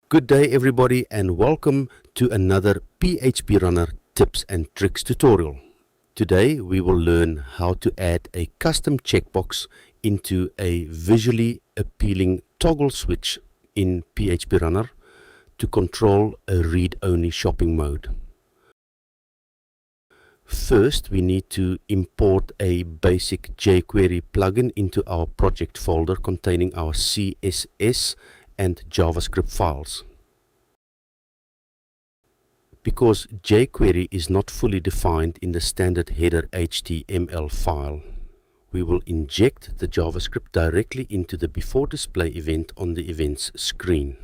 Good day everybody and welcome to another PHPRunner tips and tricks tutorial. Today we will learn how to add a custom checkbox into a visually appealing toggle switch in PHPRunner to control a read-only shopping mode. First we need to import a basic jQuery plugin into our project folder containing our CSS and JavaScript files. Because jQuery is not fully defined in the standard header HTML file, we will inject the JavaScript directly into the before display event on the events screen.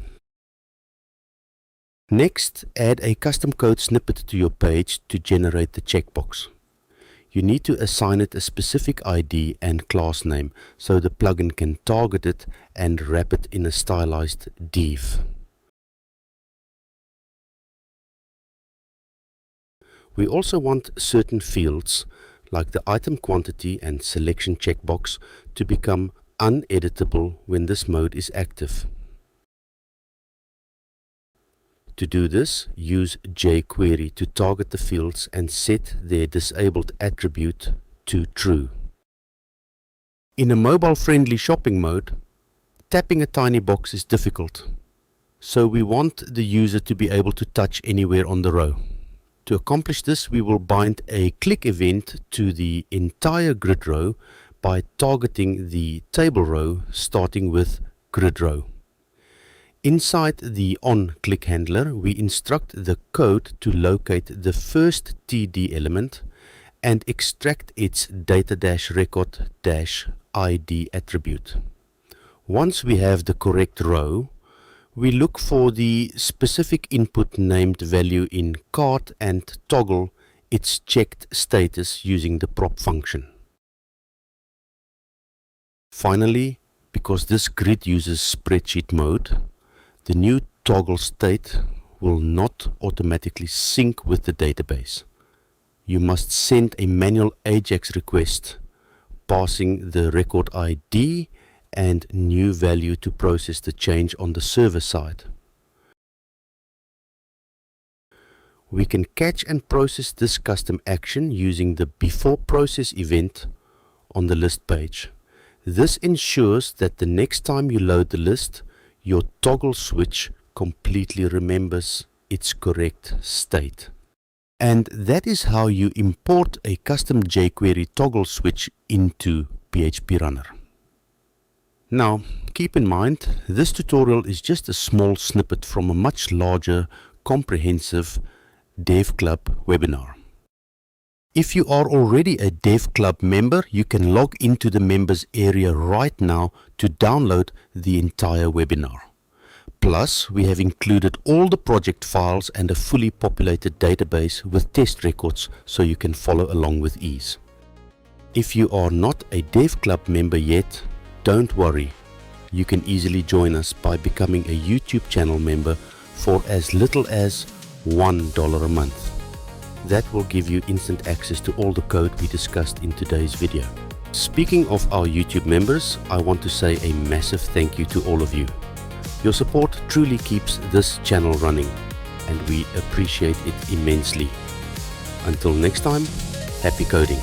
Next, add a custom code snippet to your page to generate the checkbox. You need to assign it a specific ID and class name so the plugin can target it and wrap it in a stylized div. We also want certain fields like the item quantity and selection checkbox to become uneditable when this mode is active. To do this, use jQuery to target the fields and set their disabled attribute to true. In a mobile-friendly shopping mode, tapping a tiny box is difficult, so we want the user to be able to touch anywhere on the row. To accomplish this, we will bind a click event to the entire grid row by targeting the table row starting with grid row. Inside the onClick handler, we instruct the code to locate the first TD element and extract its data-record-id attribute. Once we have the correct row, we look for the specific input named value in cart and toggle its checked status using the prop function. Finally, because this grid uses spreadsheet mode, the new toggle state will not automatically sync with the database. You must send a manual AJAX request passing the record ID and new value to process the change on the server side. We can catch and process this custom action using the before process event on the list page. This ensures that the next time you load the list, your toggle switch completely remembers its correct state. And that is how you import a custom jQuery toggle switch into PHPRunner. Now, keep in mind, this tutorial is just a small snippet from a much larger, comprehensive DevClub webinar. If you are already a DevClub member, you can log into the members area right now to download the entire webinar. Plus, we have included all the project files and a fully populated database with test records so you can follow along with ease. If you are not a DevClub member yet, don't worry. You can easily join us by becoming a YouTube channel member for as little as $1 a month. That will give you instant access to all the code we discussed in today's video. Speaking of our YouTube members, I want to say a massive thank you to all of you. Your support truly keeps this channel running, and we appreciate it immensely. Until next time, happy coding.